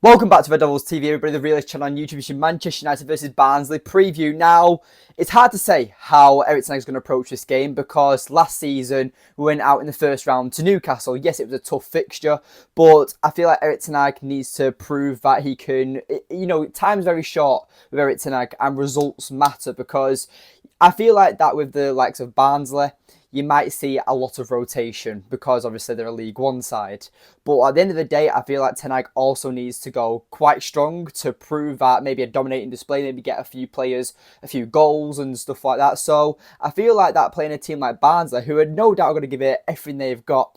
Welcome back to Red Devils TV, everybody, the realest channel on YouTube. It's your Manchester United versus Barnsley preview. Now, it's hard to say how Erik Ten Hag is going to approach this game because last season we went out in the first round to Newcastle. Yes, it was a tough fixture, but I feel like Erik Ten Hag needs to prove that he can, time's very short with Erik Ten Hag and results matter because I feel like that with the likes of Barnsley, you might see a lot of rotation because obviously they're a League One side. But at the end of the day, I feel like Ten Hag also needs to go quite strong to prove that maybe a dominating display, maybe get a few players, a few goals and stuff like that. So I feel like that playing a team like Barnsley, who are no doubt going to give it everything they've got,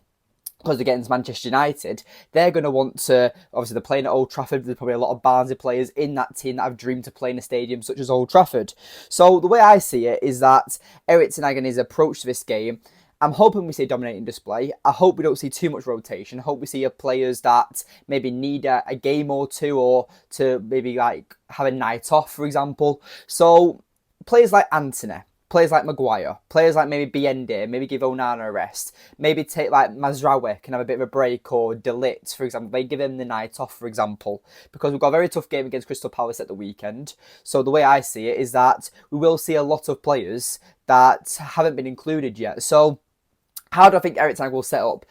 because they're getting to Manchester United, they're going to want to, obviously they're playing at Old Trafford, there's probably a lot of Barnsley players in that team that have dreamed to play in a stadium such as Old Trafford. So the way I see it is that Erik Ten Hag and his approach to this game, I'm hoping we see a dominating display. I hope we don't see too much rotation. I hope we see players that maybe need a game or two or to maybe like have a night off, for example. So players like Antony, players like Maguire, players like maybe BND, maybe give Onana a rest, maybe take like Mazraoui can have a bit of a break, or De Ligt, for example, they give him the night off, for example, because we've got a very tough game against Crystal Palace at the weekend. So the way I see it is that we will see a lot of players that haven't been included yet. So how do I think Erik Ten Hag will set up?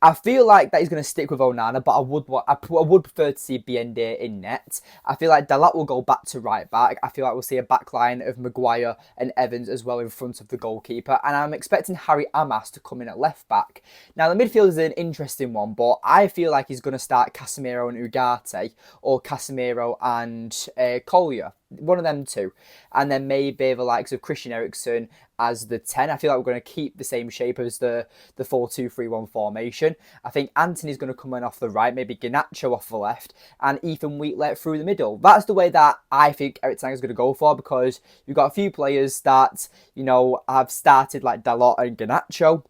I feel like that he's going to stick with Onana, but I would prefer to see BND in net. I feel like Dalat will go back to right back. I feel like we'll see a back line of Maguire and Evans as well in front of the goalkeeper. And I'm expecting Harry Amas to come in at left back. Now, the midfield is an interesting one, but I feel like he's going to start Casemiro and Ugarte, or Casemiro and Collier. One of them two. And then maybe the likes of Christian Eriksen as the 10. I feel like we're going to keep the same shape as the 4-2-3-1 formation. I think Antony's going to come in off the right, maybe Garnacho off the left, and Ethan Wheatley through the middle. That's the way that I think Erik Ten Hag is going to go for, because you've got a few players that, have started like Dalot and Garnacho.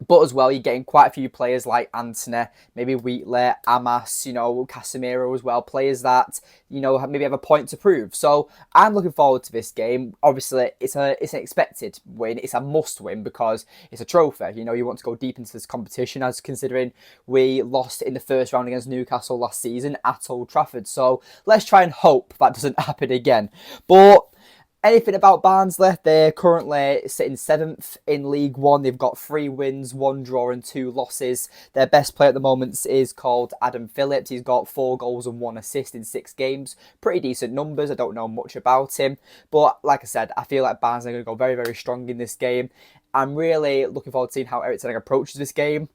But as well, you're getting quite a few players like Antony, maybe Wheatley, Amas, Casemiro as well. Players that, maybe have a point to prove. So I'm looking forward to this game. Obviously, it's an expected win. It's a must win because it's a trophy. You want to go deep into this competition, as considering we lost in the first round against Newcastle last season at Old Trafford. So let's try and hope that doesn't happen again. But anything about Barnsley, they're currently sitting 7th in League One. They've got 3 wins, 1 draw and 2 losses. Their best player at the moment is called Adam Phillips. He's got 4 goals and 1 assist in 6 games. Pretty decent numbers. I don't know much about him. But like I said, I feel like Barnsley are going to go very, very strong in this game. I'm really looking forward to seeing how Erik Ten Hag approaches this game.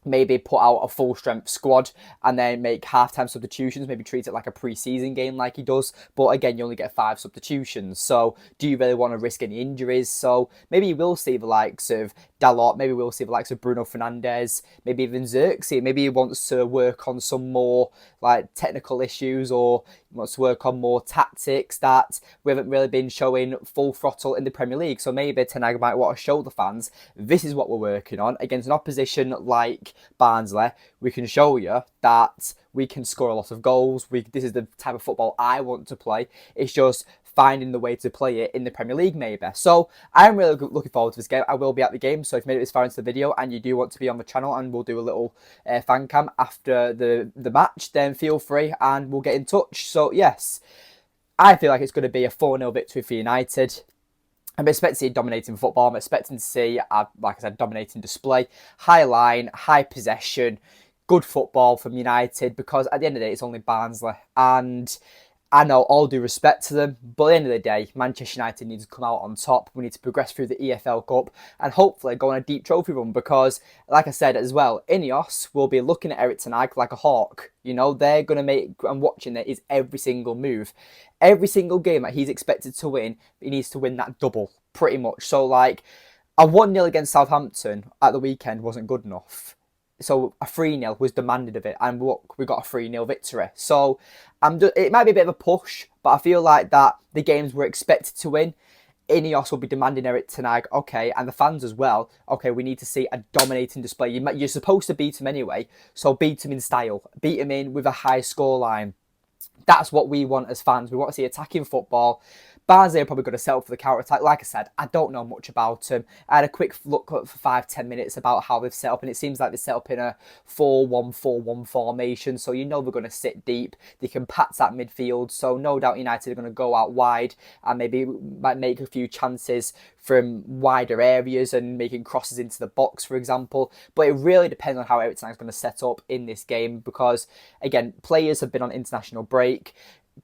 Maybe put out a full-strength squad and then make half-time substitutions, maybe treat it like a pre-season game like he does. But again, you only get 5 substitutions. So do you really want to risk any injuries? So maybe you will see the likes of Dalot, maybe we'll see the likes of Bruno Fernandes, maybe even Xerxes. Maybe he wants to work on some more like technical issues, or he wants to work on more tactics that we haven't really been showing full throttle in the Premier League. So maybe Ten Hag might want to show the fans, this is what we're working on. Against an opposition like Barnsley, we can show you that we can score a lot of goals. This is the type of football I want to play. It's just finding the way to play it in the Premier League maybe. So I'm really looking forward to this game. I will be at the game, so if you made it this far into the video and you do want to be on the channel and we'll do a little fan cam after the match, then feel free and we'll get in touch. So yes, I feel like it's going to be a 4-0 victory for United. I'm expecting to see dominating football. I'm expecting to see, like I said, dominating display, high line, high possession, good football from United, because at the end of the day, it's only Barnsley. And I know, all due respect to them, but at the end of the day, Manchester United needs to come out on top. We need to progress through the EFL Cup and hopefully go on a deep trophy run, because, like I said as well, Ineos will be looking at Erik Ten Hag like a hawk. They're going to make, and watching it is every single move. Every single game that he's expected to win, he needs to win that double, pretty much. So, like, a 1-0 against Southampton at the weekend wasn't good enough. So a 3-0 was demanded of it, and look, we got a 3-0 victory. So it might be a bit of a push, but I feel like that the games we're expected to win, Ineos will be demanding Erik Ten Hag, okay, and the fans as well, okay, we need to see a dominating display. You're supposed to beat him anyway, so beat him in style. Beat him in with a high scoreline. That's what we want as fans. We want to see attacking football. Barnsley are probably going to set up for the counter-attack. Like I said, I don't know much about them. I had a quick look for 5-10 minutes about how they've set up, and it seems like they're set up in a 4-1-4-1 formation, so you know they're going to sit deep. They can patch that midfield, so no doubt United are going to go out wide and maybe might make a few chances from wider areas and making crosses into the box, for example. But it really depends on how Erik Ten Hag is going to set up in this game because, again, players have been on international break.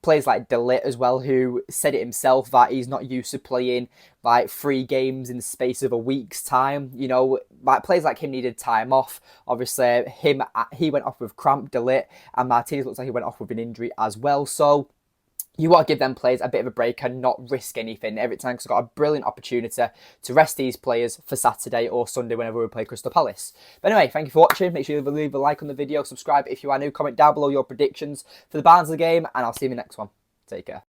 Players like De Ligt as well, who said it himself that he's not used to playing like 3 games in the space of a week's time. You know, like players like him needed time off. Obviously, he went off with cramp, De Ligt, and Martinez looks like he went off with an injury as well. So you want to give them players a bit of a break and not risk anything. Erik Ten Hag's got a brilliant opportunity to rest these players for Saturday or Sunday whenever we play Crystal Palace. But anyway, thank you for watching. Make sure you leave a like on the video, subscribe if you are new, comment down below your predictions for the Barnsley game, and I'll see you in the next one. Take care.